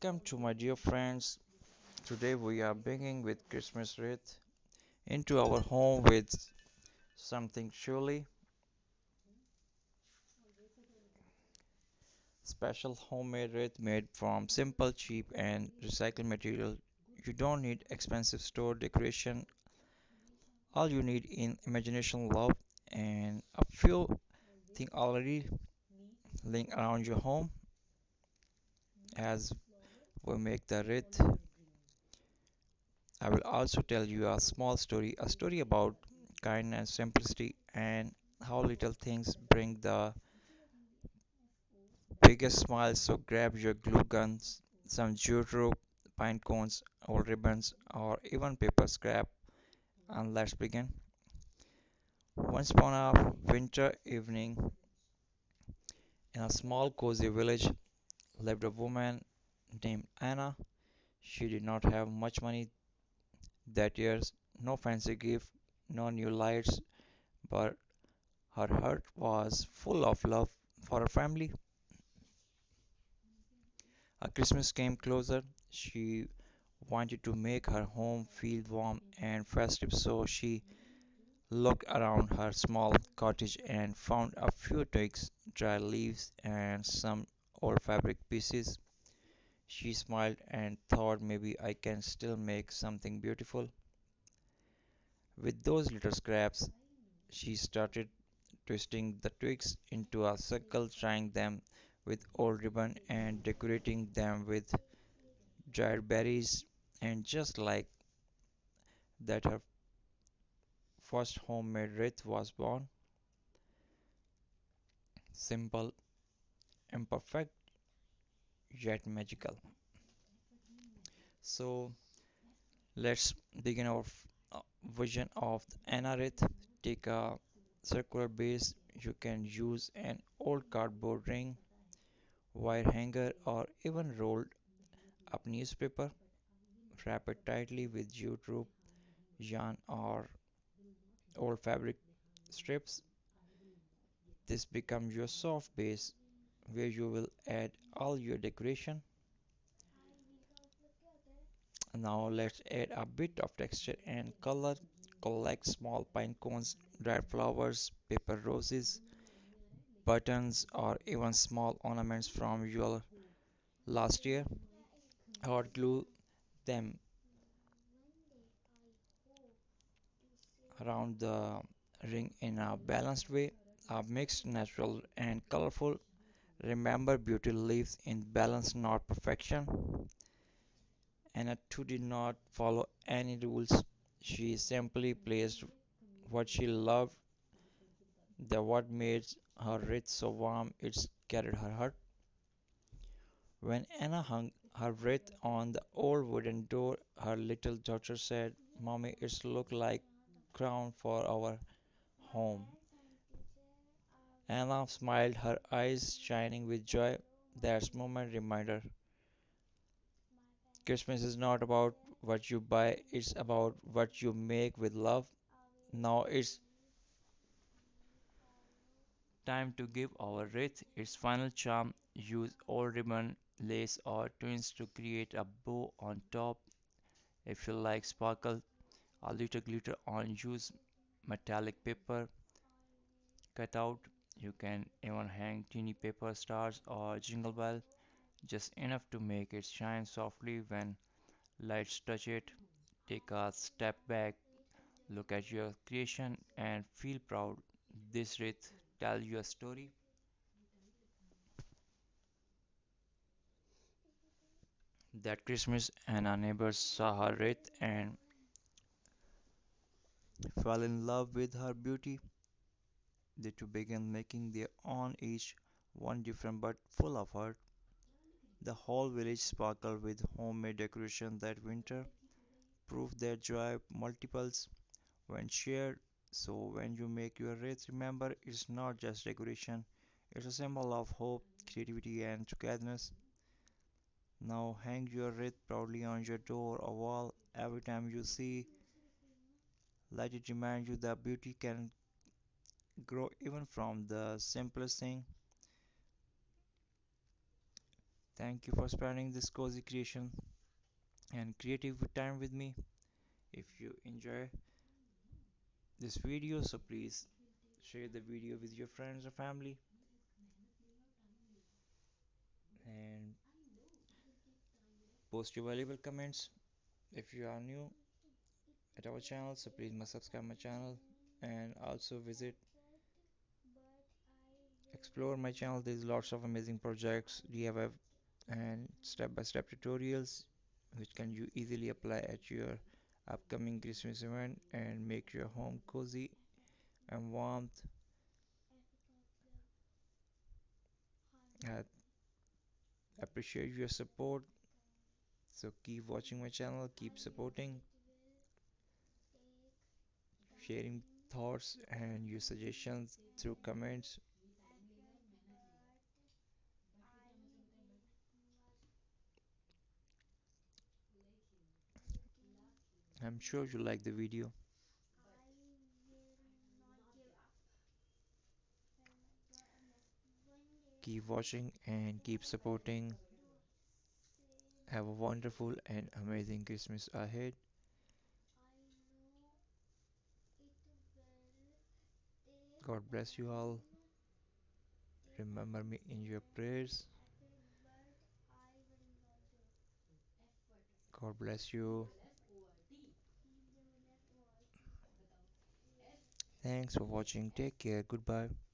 Welcome to my dear friends. Today we are bringing with Christmas wreath into our home with something truly special homemade wreath made from simple, cheap and recycled material. You don't need expensive store decoration. All you need in imagination, love and a few things already laying around your home as we make the wreath. I will also tell you a small story, a story about kindness, simplicity, and how little things bring the biggest smiles. So grab your glue guns, some jute rope, pine cones, old ribbons, or even paper scrap, and let's begin. Once upon a winter evening, in a small cozy village, lived a woman named Anna. She did not have much money that year, no fancy gift, no new lights, but her heart was full of love for her family. As Christmas came closer, she wanted to make her home feel warm and festive, so she looked around her small cottage and found a few twigs, dry leaves, and some old fabric pieces. She smiled and thought maybe I can still make something beautiful. With those little scraps, she started twisting the twigs into a circle, tying them with old ribbon and decorating them with dried berries. And just like that, her first homemade wreath was born. Simple, imperfect, yet magical. So let's begin our vision of the Anna wreath. Take a circular base. You can use an old cardboard ring, wire hanger, or even rolled up newspaper. Wrap it tightly with jute rope, yarn, or old fabric strips. This becomes your soft base where you will add all your decoration. Now let's add a bit of texture and color. Collect small pine cones, dried flowers, paper roses, buttons, or even small ornaments from your last year. Hot glue them around the ring in a balanced way, mixed, natural, and colorful. Remember, beauty lives in balance, not perfection. Anna too did not follow any rules. She simply placed what she loved, the what made her wreath so warm it carried her heart. When Anna hung her wreath on the old wooden door, her little daughter said, "Mommy, it's look like crown for our home." Anna smiled, her eyes shining with joy. That moment reminded her Christmas is not about what you buy, it's about what you make with love. Now it's time to give our wreath its final charm. Use old ribbon, lace, or twins to create a bow on top. If you like sparkle, a little glitter on use metallic paper cutout. You can even hang teeny paper stars or jingle bell, just enough to make it shine softly when lights touch it. Take a step back, look at your creation, and feel proud. This wreath tells you a story that Christmas and our neighbors saw her wreath and fell in love with her beauty. They too began making their own, each one different but full of heart. The whole village sparkled with homemade decoration that winter, proof that joy multiples when shared. So when you make your wreath, remember it's not just decoration, it's a symbol of hope, creativity, and togetherness. Now hang your wreath proudly on your door or wall. Every time you see, let it remind you that beauty can grow even from the simplest thing. Thank you for spending this cozy creation and creative time with me. If you enjoy this video, so please share the video with your friends or family and post your valuable comments. If you are new at our channel, so please must subscribe my channel and also visit explore my channel. There's lots of amazing projects, DIY and step-by-step tutorials which can you easily apply at your upcoming Christmas event and make your home cozy and warmth. I appreciate your support, so keep watching my channel, keep supporting, sharing thoughts and your suggestions through comments. I'm sure you like the video. Keep watching and keep supporting. Have a wonderful and amazing Christmas ahead. God bless you all. Remember me in your prayers. God bless you. Thanks for watching. Take care. Goodbye.